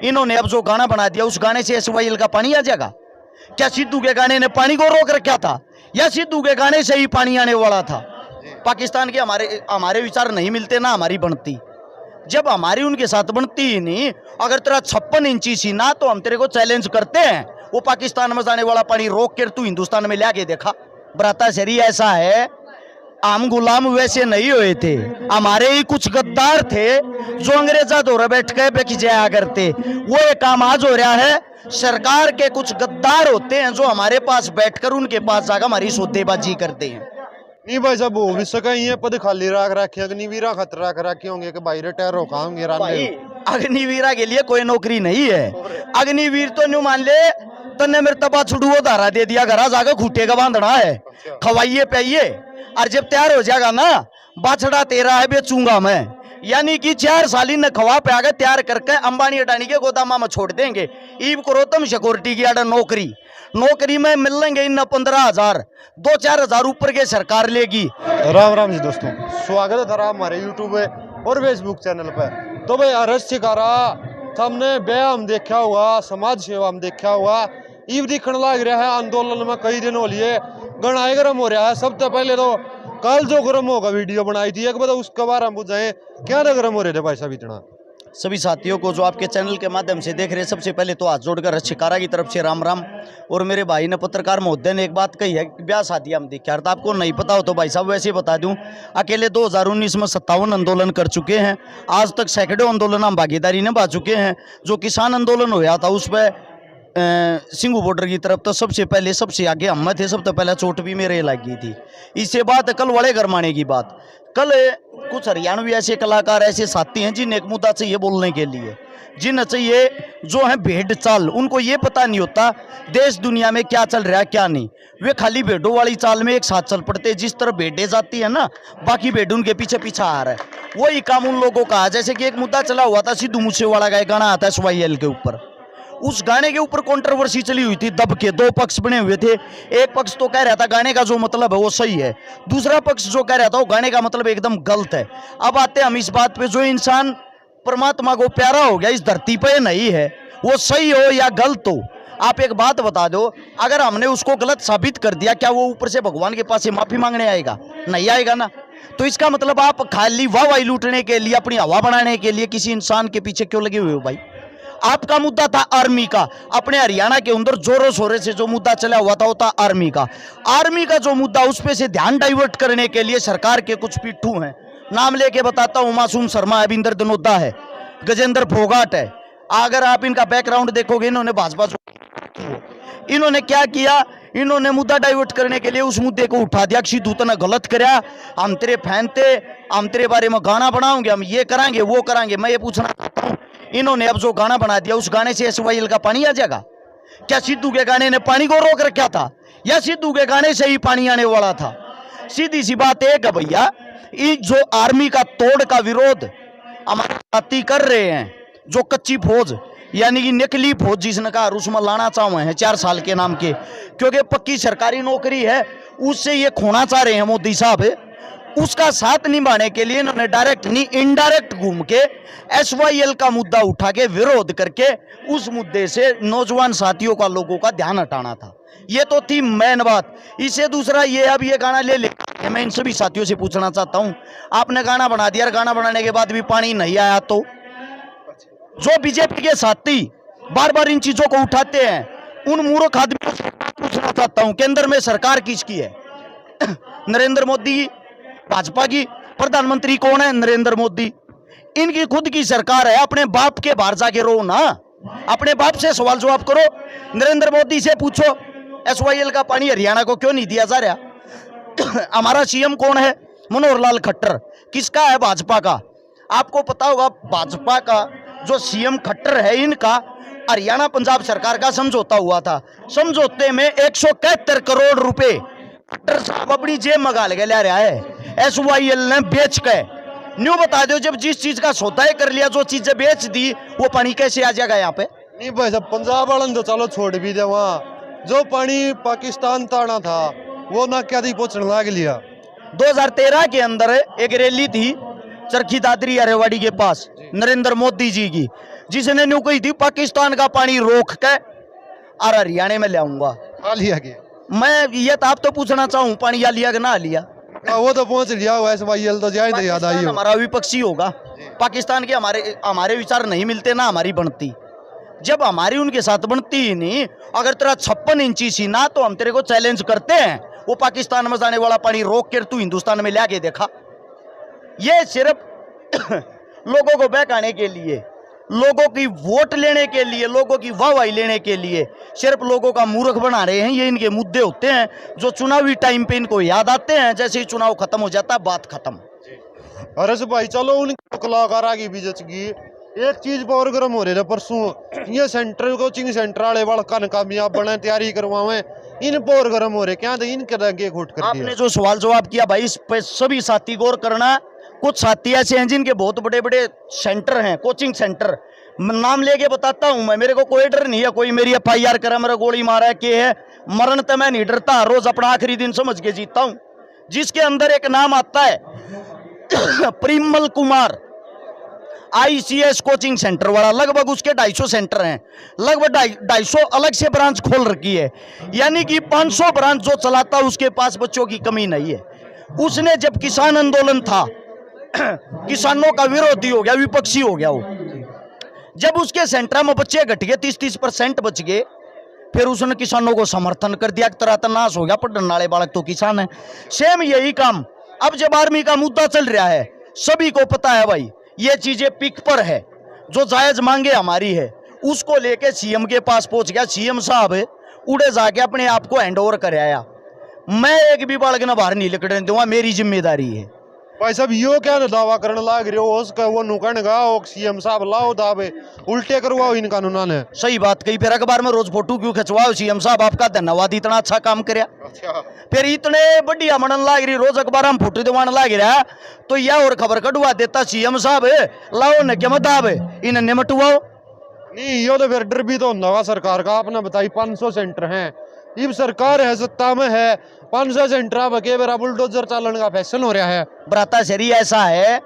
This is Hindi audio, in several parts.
इन्होंने अब जो गाना बना दिया उस गाने से एसवाईएल का पानी आ जाएगा क्या? सिद्धू के गाने ने पानी को रोक रखा था या सिद्धू के गाने से ही पानी आने वाला था? पाकिस्तान के हमारे विचार नहीं मिलते ना हमारी बनती, जब हमारी उनके साथ बनती ही नहीं। अगर तेरा 56 इंची सीना तो हम तेरे को चैलेंज करते हैं, वो पाकिस्तान में जाने वाला पानी रोक कर तू हिंदुस्तान में लाके देखा। बराता शरी ऐसा है, हम गुलाम वैसे नहीं हुए थे, हमारे ही कुछ गद्दार थे जो अंग्रेजा दौरे बैठ के बेच जाया करते। वो एक काम आज हो रहा है, सरकार के कुछ गद्दार होते हैं जो हमारे पास बैठकर उनके पास जाकर हमारी सौदेबाजी करते हैं। नहीं भाई साहब हो भी सका ये पद खाली रख रखे अग्निवीरा खतर रख रखे होंगे कि भाई रिटायर रोकाओगे। भाई अग्निवीरा के लिए कोई नौकरी नहीं है। अग्निवीर तो न्यू मान ले तन्ने मेरे तबा छुड़ुओ धारा दे दिया, घर जाकर खूटे का बांधना है, खवाइए पाइए, और जब तैयार हो जाएगा ना बाछड़ा तेरा है बेचूंगा मैं। यानी कि 4 साल ने खवा पे आगे तैयार करके अंबानी अडानी के गोदामा में छोड़ देंगे। ईब करो तुम सिक्योरिटी की आडा नौकरी में मिल लेंगे इन 15,000, 2-4 हजार ऊपर के सरकार लेगी। राम राम जी दोस्तों, स्वागत है थारा हमारे यूट्यूब पे और फेसबुक चैनल पे। तो भाई अरस शिकारा हमने ब्याह हम देखा हुआ, समाज सेवा हम देखा हुआ, ईब दिखने लग रहा है आंदोलन में कई दिन हो लिए गणाए गर्म हो रहा है। सबसे पहले तो कल जो गर्म होगा वीडियो बनाई थी एक बार उसके बारे में बुझाएं क्या गर्म हो रहे थे भाई साहब इतना। सभी साथियों को जो आपके चैनल के माध्यम से देख रहे हैं, सबसे पहले तो हाथ जोड़कर शिकारा की तरफ से राम राम। और मेरे भाई ने पत्रकार महोदय ने एक बात कही है, ब्याह शादी हम देखा, आपको नहीं पता हो तो भाई साहब वैसे बता दूं, अकेले 2019 में 57 आंदोलन कर चुके हैं। आज तक सैकड़ों आंदोलन हम भागीदारी निभा चुके हैं। जो किसान आंदोलन हुआ था उस पर सिंगू बॉर्डर की तरफ तो सबसे पहले सबसे आगे हम थे, सबसे पहले चोट भी मेरे लगी थी। इससे बात कल बड़े गरमाने की बात, कल कुछ हरियाणवी ऐसे कलाकार ऐसे साथी हैं जिन्हें एक मुद्दा चाहिए बोलने के लिए, जिन्हें चाहिए जो है भेड़ चाल, उनको ये पता नहीं होता देश दुनिया में क्या चल रहा है क्या नहीं। वे खाली भेड़ों वाली चाल में एक साथ चल पड़ते, जिस तरह भेड़ें जाती है ना बाकी भेड़ उनके पीछे पीछे आ रहा है, वही काम उन लोगों का। जैसे कि एक मुद्दा चला हुआ था सिद्धू मूसेवाला का एक गाना आता है एसवाईएल के ऊपर, उस गाने के ऊपर कंट्रोवर्सी चली हुई थी दब के। 2 पक्ष बने हुए थे, एक पक्ष तो कह रहा था गाने का जो मतलब है वो सही है, दूसरा पक्ष जो कह रहा था वो गाने का मतलब एकदम गलत है। अब आते हम इस बात पे, जो इंसान परमात्मा को प्यारा हो गया इस धरती पे नहीं है, वो सही हो या गलत हो, आप एक बात बता दो, अगर हमने उसको गलत साबित कर दिया क्या वो ऊपर से भगवान के पास से माफी मांगने आएगा? नहीं आएगा ना। तो इसका मतलब आप खाली वाहवाही लूटने के लिए, अपनी हवा बनाने के लिए किसी इंसान के पीछे क्यों लगे हुए हो भाई? आपका मुद्दा था आर्मी का, अपने हरियाणा के अंदर जोरों शोरों से जो मुद्दा चला हुआ था वो था आर्मी का। आर्मी का जो मुद्दा, उस पे से ध्यान डाइवर्ट करने के लिए सरकार के कुछ पिट्ठू हैं, नाम लेके बताता हूं, मासूम शर्मा है, अविंदर धनोदा है, गजेंद्र फोगाट है। अगर आप इनका बैकग्राउंड देखोगे, इन्होंने भाजपा, इन्होंने क्या किया, इन्होंने मुद्दा डाइवर्ट करने के लिए उस मुद्दे को उठा दिया। सिद्धू ने गलत कराया, हम तेरे फैन थे, हम तेरे बारे में गाना बनाओगे, हम ये कराएंगे वो कराएंगे। मैं ये पूछना चाहता हूँ, इन्होंने अब जो गाना बना दिया उस गाने से एसवाईएल का पानी आ जाएगा क्या? सिद्धू के गाने ने पानी को रोक रखा था या सिद्धू के गाने से ही पानी आने वाला था? सीधी सी बात एक है भैया, जो आर्मी का तोड़ का विरोध हमारे साथी कर रहे हैं, जो कच्ची फौज यानी कि नकली फौज जिसने कहा उसमें लाना चाहे हैं 4 साल के नाम के, क्योंकि पक्की सरकारी नौकरी है, उससे ये खोना चाह रहे हैं मोदी साहब। उसका साथ निभाने के लिए इन्होंने डायरेक्ट नहीं इनडायरेक्ट घूम के एसवाईएल का मुद्दा उठा के विरोध करके उस मुद्दे से नौजवान साथियों का, लोगों का ध्यान हटाना था। ये तो थी मेन बात। इससे दूसरा ये, अब ये गाना ले मैं इन सभी साथियों से पूछना चाहता हूं, आपने गाना बना दिया, गाना बनाने के बाद भी पानी नहीं आया तो जो बीजेपी के साथी बार बार इन चीजों को उठाते हैं, उन मूर्ख आदमियों से पूछना चाहता हूं, केंद्र में सरकार किसकी है? नरेंद्र मोदी, भाजपा की। प्रधानमंत्री कौन है? नरेंद्र मोदी। इनकी खुद की सरकार है, अपने बाप के बाहर जाके रो ना, अपने बाप से सवाल जवाब करो। नरेंद्र मोदी से पूछो एसवाईएल का पानी हरियाणा को क्यों नहीं दिया जा रहा? हमारा सीएम कौन है? मनोहर लाल खट्टर। किसका है? भाजपा का। आपको पता होगा भाजपा का जो सीएम खट्टर है, इनका हरियाणा पंजाब सरकार का समझौता हुआ था। समझौते में 171 करोड़ रुपए खट्टर साहब अपनी जेब में गाल के ले रहा है, एसवाईएल ने बेच के। न्यू बता दो, जब जिस चीज का सौदा कर लिया, जो चीजें बेच दी, वो पानी कैसे आ जाएगा यहाँ पे? नहीं भाई साहब, पंजाब वाले तो चलो छोड़ भी दे, वहाँ जो पानी पाकिस्तान ताना था वो ना क्या पहुंचने लग लिया। 2013 के अंदर एक रैली थी चरखी दादरी अरेवाड़ी के पास, नरेंद्र मोदी जी की। जिसने न्यू कही थी पाकिस्तान का पानी रोक के और हरियाणा में ले आऊंगा। खा लिया गया। मैं ये तो आप तो पूछना चाहूँ पानी या लिया कि ना लिया। वो तो पहुंच लिया हुआ है, SYL तो जाए तो याद आई पाकिस्तान हो। हमारा विपक्षी होगा, पाकिस्तान के हमारे विचार नहीं मिलते ना हमारी बनती। जब हमारी उनके साथ बनती ही नहीं, अगर तेरा 56 इंची सीना तो हम तेरे को चैलेंज करते हैं, वो पाकिस्तान में जाने वाला पानी रोक कर तू हिंदुस्तान में ला के देखा। ये सिर्फ लोगों को बहकाने के लिए, लोगों की वोट लेने के लिए, लोगों की वाहवाही लेने के लिए सिर्फ लोगों का मूर्ख बना रहे हैं। ये इनके मुद्दे होते हैं जो चुनावी टाइम पे इनको याद आते हैं, जैसे ही चुनाव खत्म हो जाता है बात खत्म। अरे से भाई चलो उनकी कलाकार आगे भी जच गई। एक चीज पर गर्म हो रहे थे परसों, ये सेंटर कोचिंग सेंटर वाले बड़का कामयाब बने तैयारी करवावे, इन पर गर्म हो रहे क्या, तो इनके आगे घुट कर दिया। आपने जो सवाल जवाब किया भाई, इस पे सभी साथी गौर करना। कुछ साथी ऐसे हैं जिनके बहुत बड़े बड़े सेंटर हैं, कोचिंग सेंटर, नाम लेके बताता हूं मैं, मेरे को कोई डर नहीं है, कोई मेरी FIR करा, मेरा गोली मारा है के है, मरण तो मैं नहीं डरता, रोज अपना आखिरी दिन समझ के जीता हूं। जिसके अंदर एक नाम आता है Parimal Kumar, ICS coaching centre वाला, लगभग उसके 250 सेंटर हैं, लगभग 250 अलग से ब्रांच खोल रखी है, यानी कि 500 ब्रांच जो चलाता उसके पास बच्चों की कमी नहीं है। उसने जब किसान आंदोलन था किसानों का विरोधी हो गया, विपक्षी हो गया वो, जब उसके सेंटर में बच्चे घट गए, 30-30% बच गए, फिर उसने किसानों को समर्थन कर दिया, तरह तनाश हो गया, पढ़ने वाले बालक तो किसान है। सेम यही काम अब जब आर्मी का मुद्दा चल रहा है, सभी को पता है भाई ये चीजें पिक पर है, जो जायज मांगे हमारी है, उसको लेके CM के पास पहुंच गया। CM साहब उड़े जाके अपने आप को हैंड ओवर कर आया। मैं एक भी बालक ना बाहर नहीं निकलने दूंगा, मेरी जिम्मेदारी है। भाई साहब यो क्या दावा करने लाग रहे हो, उसका वो नुकन गा CM साहब लाओ दावे उल्टे करवाओ इन कानूनों ने। सही बात कही, फिर अखबार में रोज फोटो क्यों खिंचवाओ? CM साहब आपका धन्यवाद, इतना अच्छा काम करया। फिर इतने बढ़िया मनन लाग रही, रोज अखबार में फोटो दिवान लाग रहा, तो यह और खबर कटवा देता CM साहब लाओ न क्या मताब इन निमटवाओ। नहीं यो तो फिर डर भी तो नवा सरकार का। आपने बताई 500 सेंटर हैं, इब सरकार है सत्ता में है, 500 सेंटर अब के बेरा बुलडोजर चालन का फैशन हो रहा है। ब्राता शरी ऐसा है,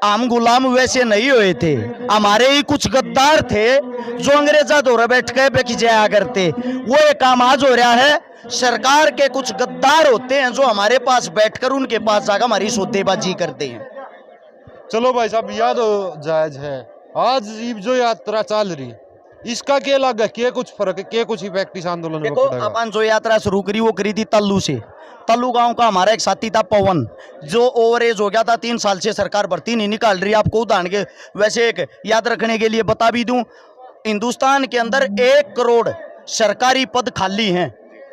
हम गुलाम वैसे नहीं हुए थे, हमारे ही कुछ गद्दार थे जो अंग्रेजा दौरे बैठ के बेखिजाया करते, वो ये काम आज हो रहा है। सरकार के कुछ गद्दार होते हैं जो हमारे पास बैठकर उनके पास जाकर हमारी सौदेबाजी करते हैं। चलो भाई साहब याद जायज है, आज जो यात्रा चल रही इसका क्या लगा, क्या कुछ फर्क, क्या कुछ इफेक्ट इस आंदोलन में देखो, पड़ेगा? अपन जो यात्रा शुरू करी वो करी थी तल्लू से। तल्लू गांव का हमारा एक साथी था पवन, जो ओवर एज हो गया था, 3 साल से सरकार भर्ती नहीं निकाल रही। आपको उदाहरण के वैसे एक याद रखने के लिए बता भी दूं, हिंदुस्तान के अंदर 1 करोड़ सरकारी पद खाली हैं,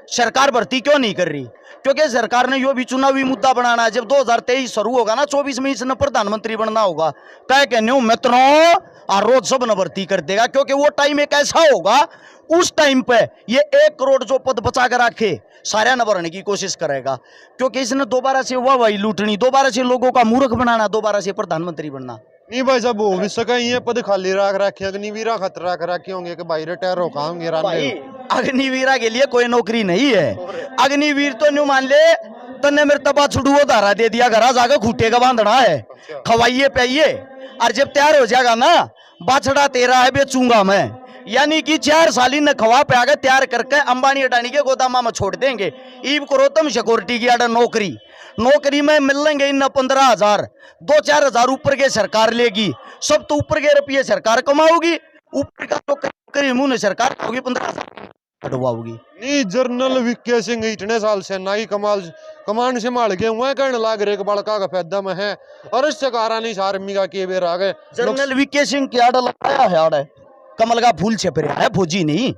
सरकार भर्ती क्यों नहीं कर रही? क्योंकि सरकार ने यो भी चुनावी मुद्दा बनाना है। जब 2023 शुरू होगा ना, 24 में इसने प्रधानमंत्री बनना होगा, तय कहने मित्रों और रोज सब न भर्ती कर देगा, क्योंकि वो टाइम एक ऐसा होगा, उस टाइम पे ये 1 करोड़ जो पद बचा कर रखे सारे न भरने की कोशिश करेगा, क्योंकि इसने दोबारा से वाहवाही लूटनी, दोबारा से लोगों का मूर्ख बनाना, दोबारा से प्रधानमंत्री बनना। नहीं भाई साहब हो भी सका, ये पद खाली रख रखे, अग्निवीरा खतरा रख रखे होंगे कि भाई रिटायर होंगे। भाई अग्निवीरा के लिए कोई नौकरी नहीं है। अग्निवीर तो न्यू मान ले तन्ने मेरे तबा छुड़ुओ धारा दे दिया, घर जाकर खूटे का बांधना है, खवाइए पाइए, और जब तैयार हो जाएगा ना, बाछड़ा तेरा है बेचूंगा मैं, यानी कि 4 साल न खवा पे आगे तैयार करके अंबानी अडानी के गोदामा में छोड़ देंगे। ईब करो तुम सिक्योरिटी की आडा नौकरी में मिल लेंगे इन 15,000, 2-4 हजार ऊपर के सरकार लेगी, सब तो ऊपर के रुपये सरकार कमाओगी, ऊपर का तो मुंह सरकार होगी, 15,000 कटवाओगी। नहीं जनरल वीके सिंह इतने साल से ना ही कमान संभाल के हुए कहने लाग रहे बड़का का फायदा में है, और इससे कारण इस आर्मी का के बेर आ गए। जनरल वीके सिंह की आड़ा लगाया है, आड़ा कमल का फूल छप रहा है, फौजी नहीं,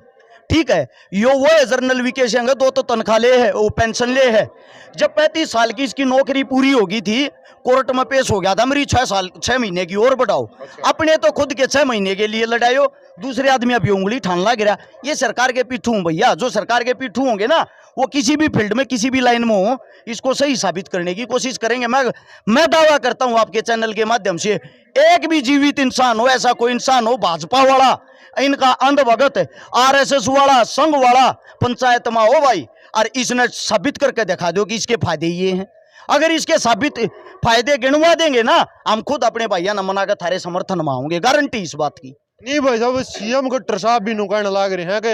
ठीक है। यो वो है जनरल वीके सिंह, 2 तो तनख्वाह ले है, वो पेंशन ले है। जब 35 साल की इसकी नौकरी पूरी हो गई थी, कोर्ट में पेश हो गया था, मेरी 6 महीने की और बढ़ाओ। अपने तो खुद के 6 महीने के लिए लड़ायो, दूसरे आदमी अभी उंगली ठानला गिरा। ये सरकार के पीठू भैया, जो सरकार के पीठू होंगे ना, वो किसी भी फील्ड में किसी भी लाइन में हो, इसको सही साबित करने की कोशिश करेंगे। मैं दावा करता हूं आपके चैनल के माध्यम से, एक भी जीवित इंसान हो, ऐसा कोई इंसान हो भाजपा वाला, इनका अंधभगत, RSS वाला, संघ वाला पंचायत में हो भाई, और इसने साबित करके दिखा दो कि इसके फायदे ये हैं। अगर इसके साबित फायदे गिनवा देंगे ना, हम खुद अपने भैया न मना कर थारे समर्थन में आऊंगे, गारंटी इस बात की। नहीं भाई साहब, सीएम गट्टर साहब भी नु कहने लग रहे हैं कि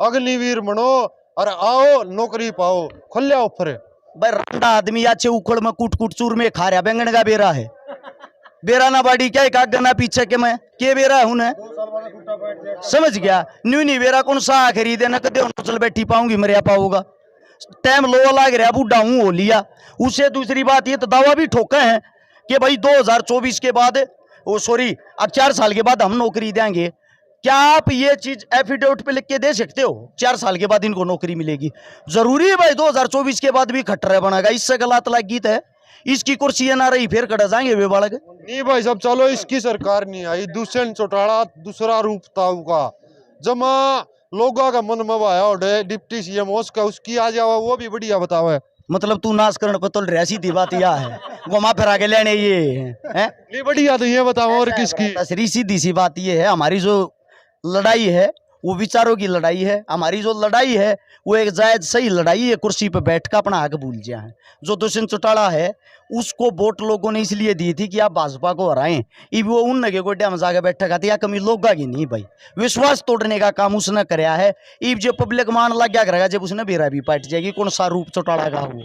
अग्निवीर बनो और आओ नौकरी पाओ, खुल्या ऑफर है। भाई रंडा आदमी अच्छे उखड़ में कूट कूट चूर में खा रहा, बैंगन का बेरा है, बेरा ना बाड़ी क्या एक गना पीछे के मैं के बेरा है उन्हें समझ गया। न्यू नहीं बेरा कौन सा खरीदे ना कदे चल बैठी पाऊंगी मरिया पाऊंगा, टाइम लो लग रहा बूढ़ा हूं हो लिया। उससे दूसरी बात ये तो दावा भी ठोका है कि भाई 2024 के बाद वो सॉरी अब 4 साल के बाद हम नौकरी देंगे। क्या आप ये चीज एफिडेविट पे लिख के दे सकते हो 4 साल के बाद इनको नौकरी मिलेगी? जरूरी है भाई 2024 के बाद भी खट्टर बनेगा? इससे गलत लाग गीत है, इसकी कुर्सी ना रही फिर कट जाएंगे वे बालक। नहीं भाई साहब, चलो इसकी सरकार नहीं आई, दुष्यंत चौटाला दूसरा रूप था उनका, जमा लोगों का मन में आया और डिप्टी सीएम उसका उसकी आ जावा, वो भी बढ़िया बताओ है। मतलब तू नाश करने पर तो रह सीधी बात यह है, घुमा फिरा के लेने ये है नहीं बढ़िया, तो ये बताओ और किसकी? सीधी सीधी सी बात ये है, हमारी जो लड़ाई है वो विचारों की लड़ाई है। हमारी जो लड़ाई है वो एक जायज सही लड़ाई है, कुर्सी पे बैठ कर अपना हक भूल जाए है। जो दुष्यंत चौटाला है उसको वोट लोगों ने इसलिए दी थी कि आप भाजपा को हराएं, इब वो उन नगे गोड्या में जाके बैठा खाती कमी लोगा की नहीं भाई, विश्वास तोड़ने का काम उसने कराया है। इब जो पब्लिक मान लग गया करेगा जब उसने बेरा भी पाट जाएगी, कौन सा रूप चौटाला का वो।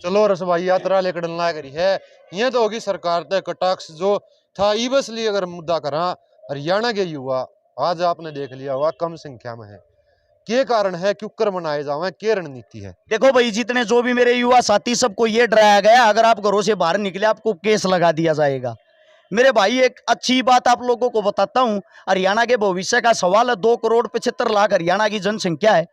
चलो रसभाई यात्रा लेकर लग रही है, ये तो होगी सरकार तय कटाक्ष जो था। इसलिए अगर मुद्दा करा, हरियाणा के युवा आज आपने देख लिया हुआ कम संख्या में है, के कारण है क्यों कर मनाए जावे, के रणनीति है? देखो भाई जितने जो भी मेरे युवा साथी सबको ये डराया गया अगर आप घरों से बाहर निकले आपको केस लगा दिया जाएगा। मेरे भाई एक अच्छी बात आप लोगों को बताता हूं, हरियाणा के भविष्य का सवाल है। 2,75,00,000 हरियाणा की जनसंख्या है।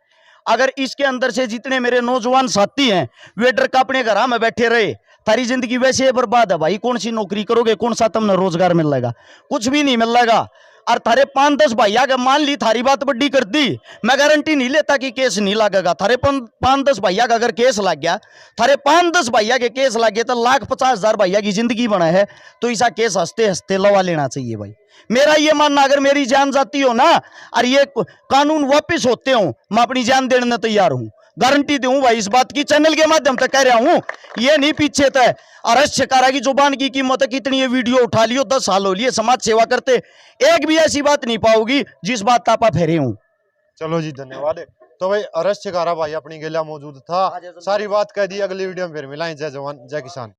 अगर इसके अंदर से जितने मेरे नौजवान साथी हैं वे डर का अपने घर में बैठे रहे, थारी जिंदगी वैसे बर्बाद है भाई। कौन सी नौकरी करोगे, कौन सा तुमने रोजगार मिलेगा? कुछ भी नहीं मिलेगा। और थारे 5-10 भैया के मान ली थारी बात बड्डी कर दी, मैं गारंटी नहीं लेता कि केस नहीं लगेगा। थारे 5-10 भैया का अगर केस लग गया, थारे 5-10 भैया के केस लग गए तो 1,50,000 भैया की जिंदगी बना है, तो ऐसा केस हंसते हंसते लवा लेना चाहिए भाई। मेरा ये मानना अगर मेरी जान जाती हो ना और ये कानून वापिस होते हो, मैं अपनी जान देने तैयार हूं, गारंटी दूं भाई इस बात की। चैनल के माध्यम से कह रहा हूं, ये नहीं पीछे तय। अरश शिकारा की जुबान की कीमत है कितनी, ये वीडियो उठा लियो 10 साल हो लिए समाज सेवा करते, एक भी ऐसी बात नहीं पाओगी जिस बात आप फेरे हूं। चलो जी धन्यवाद। तो भाई अरश शिकारा भाई अपनी गेला मौजूद था, सारी बात कह दी। अगली वीडियो में फिर मिलाएं। जय जवान जय किसान।